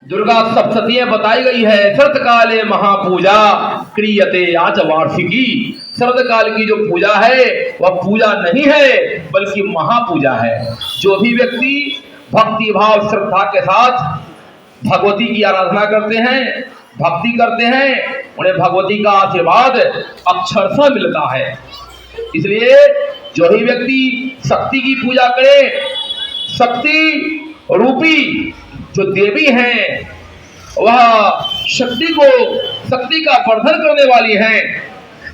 दुर्गा सप्तशती बताई गई है। शरत काले महापूजा क्रियते आज वार्षिकी। शरद काल की जो पूजा है वह पूजा नहीं है बल्कि महापूजा है। जो भी व्यक्ति भक्ति भाव श्रद्धा के साथ भगवती की आराधना करते हैं, भक्ति करते हैं, उन्हें भगवती का आशीर्वाद अक्षरशः मिलता है। इसलिए जो ही व्यक्ति शक्ति की पूजा करे, शक्ति रूपी जो देवी हैं वह शक्ति का वर्धन करने वाली हैं।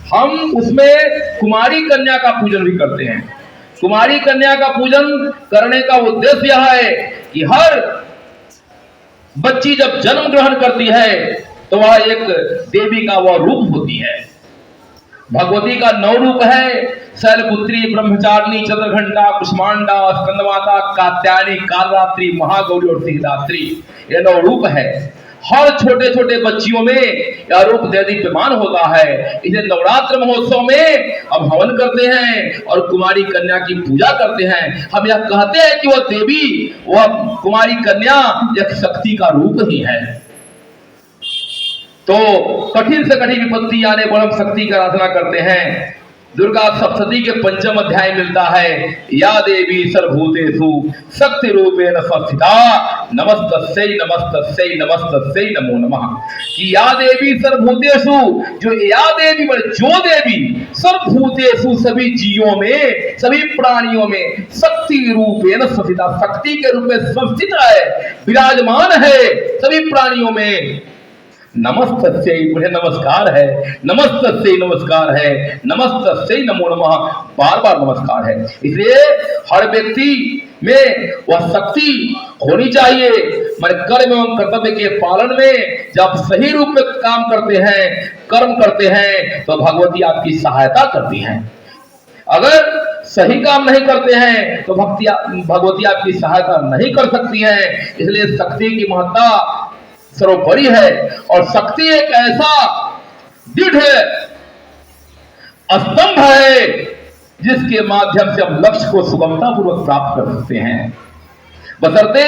हम उसमें कुमारी कन्या का पूजन भी करते हैं। कुमारी कन्या का पूजन करने का उद्देश्य यह है कि हर बच्ची जब जन्म ग्रहण करती है तो वह एक देवी का वह रूप होती है। भगवती का 9 रूप है। शैलपुत्री, ब्रह्मचारिणी, चंद्रघंटा, कुष्मांडा, स्कंदमाता, कात्यायनी, कालरात्रि, महागौरी और सिद्धदात्री, ये 9 रूप है। हर छोटे छोटे बच्चियों में यह रूप दीप्यमान होता है। इसे नवरात्र महोत्सव में हम हवन करते हैं और कुमारी कन्या की पूजा करते हैं। हम यह कहते हैं कि वह देवी, वह कुमारी कन्या एक शक्ति का रूप ही है। तो कठिन से कठिन विपत्ति आने पर हम शक्ति की आराधना करते हैं। दुर्गा सप्तशती के 5वें अध्याय मिलता है, या देवी सर्वभूतेषु शक्ति रूपेण संस्थिता नमस्तस्यै नमस्तस्यै नमस्तस्यै नमो नमः। कि या देवी सर्वभूतेषु, जो या देवी जो देवी सर्वभूतेषु सभी जीवों में, सभी प्राणियों में शक्ति रूपेण संस्थिता, शक्ति के रूप में संस्थित है, विराजमान है सभी प्राणियों में। नमस्तस्यै, मुझे नमस्कार है, नमस्तस्यै नमस्कार है, नमस्तस्यै नमो नमः, बार बार नमस्कार है। इसलिए हर व्यक्ति में वह शक्ति होनी चाहिए। कर्म एवं कर्तव्य के पालन में जब सही रूप में काम करते हैं, कर्म करते हैं, तो भगवती आपकी सहायता करती हैं। अगर सही काम नहीं करते हैं तो भगवती आपकी सहायता नहीं कर सकती है। इसलिए शक्ति की महत्ता सर्वोपरि है। और शक्ति एक ऐसा दृढ़ स्तंभ है जिसके माध्यम से हम लक्ष्य को सुगमता पूर्वक प्राप्त कर सकते हैं। बशर्ते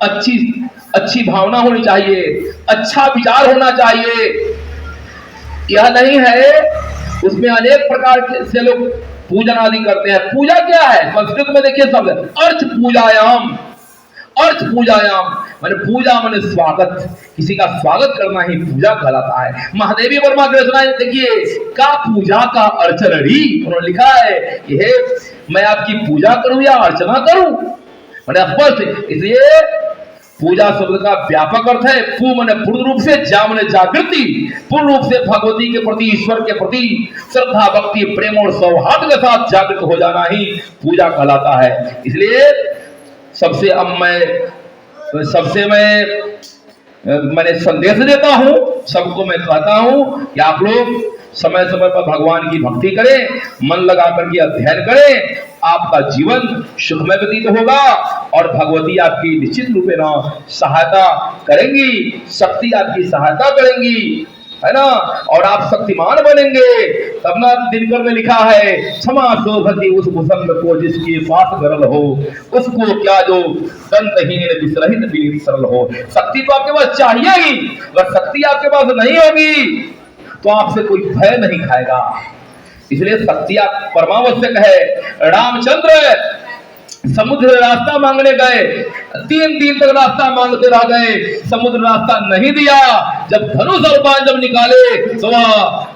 अच्छी भावना होनी चाहिए, अच्छा विचार होना चाहिए। यह नहीं है, उसमें अनेक प्रकार से लोग पूजन आदि करते हैं। पूजा क्या है? संस्कृत में देखिए शब्द अर्च पूजायाम, अर्थ पूजायाम माने पूजा माने स्वागत, किसी का स्वागत करना ही पूजा कहलाता है। महादेवी वर्मा की रचना देखिए, का पूजा का अर्चनरी, उन्होंने लिखा है कि हे मैं आपकी पूजा करूं या अर्चना करूं, माने स्पष्ट। इसलिए पूजा शब्द का व्यापक अर्थ है पू माने पूर्ण रूप से, जा माने जागृति, पूर्ण रूप से भगवती के प्रति, ईश्वर के प्रति श्रद्धा भक्ति प्रेम और सौहार्द के साथ जागृत हो जाना ही पूजा कहलाता है। इसलिए मैंने संदेश देता हूं, सबको मैं कहता हूं कि आप लोग समय समय पर भगवान की भक्ति करें, मन लगा करके अध्ययन करें, आपका जीवन सुखमय व्यतीत होगा और भगवती आपकी निश्चित रूप में सहायता करेंगी, शक्ति आपकी सहायता करेंगी, है ना, और आप शक्तिमान बनेंगे। तब ना दिनकर में लिखा है, क्षमा शोभती उस भुसंग को जिसकी पास गरल हो, उसको क्या जो दंतहीन विसरहित विनीत सरल हो। शक्ति तो आपके पास चाहिए ही, अगर शक्ति आपके पास नहीं होगी तो आपसे कोई भय नहीं खाएगा। इसलिए शक्ति आप परमावश्यक है। रामचंद्र समुद्र रास्ता मांगने गए, 3 दिन तक रास्ता मांगते रह गए, समुद्र रास्ता नहीं दिया। जब धनुष और बाण जब निकाले तो वह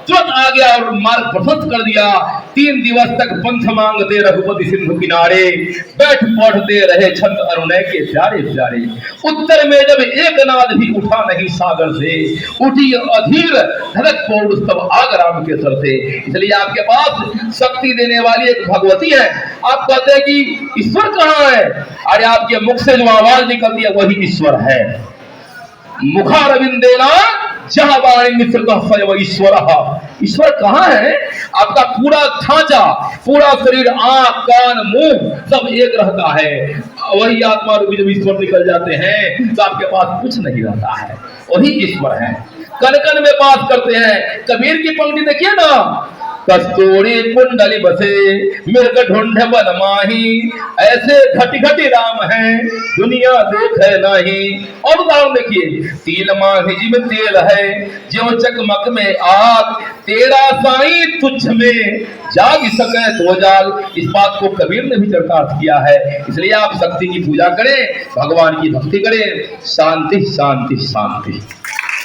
तुरंत आ गया और मार्ग प्रशस्त कर दिया। 3 दिवस तक पंथ मांगते रघुपति सिंधु किनारे, बैठ पढ़ते रहे छंद अरुणय के प्यारे प्यारे। उत्तर में जब एक नाद भी उठा नहीं सागर से, उठी अधीर धड़क पौड़ तब आग राम के सर से। इसलिए आपके पास शक्ति देने वाली एक भगवती है। आप कहते हैं कि ईश्वर कहाँ है? अरे आपके मुख से जो आवाज निकलती है वही ईश्वर है। मुखारविंदेना जहां वाणी ईश्वर, ईश्वर कहाँ है? आपका पूरा ढांचा, पूरा शरीर, आंख कान मुंह सब एक रहता है। वही आत्मा रूपी जब ईश्वर निकल जाते हैं तो आपके पास कुछ नहीं रहता है, वही ईश्वर है। कन कन में बात करते हैं। कबीर की पंक्ति देखिए ना, कस्तूरी कुंडली बसे मृग ढूंढ बन माही, ऐसे घटी घटी राम है दुनिया देखे नहीं। और उदाहरण देखिए, तिल माही जिम तेल है ज्यों चकमक में आग, तेरा साई तुझ में जाग सके तो जाग। इस बात को कबीर ने भी चरितार्थ किया है। इसलिए आप शक्ति की पूजा करें, भगवान की भक्ति करें। शांति शांति शांति।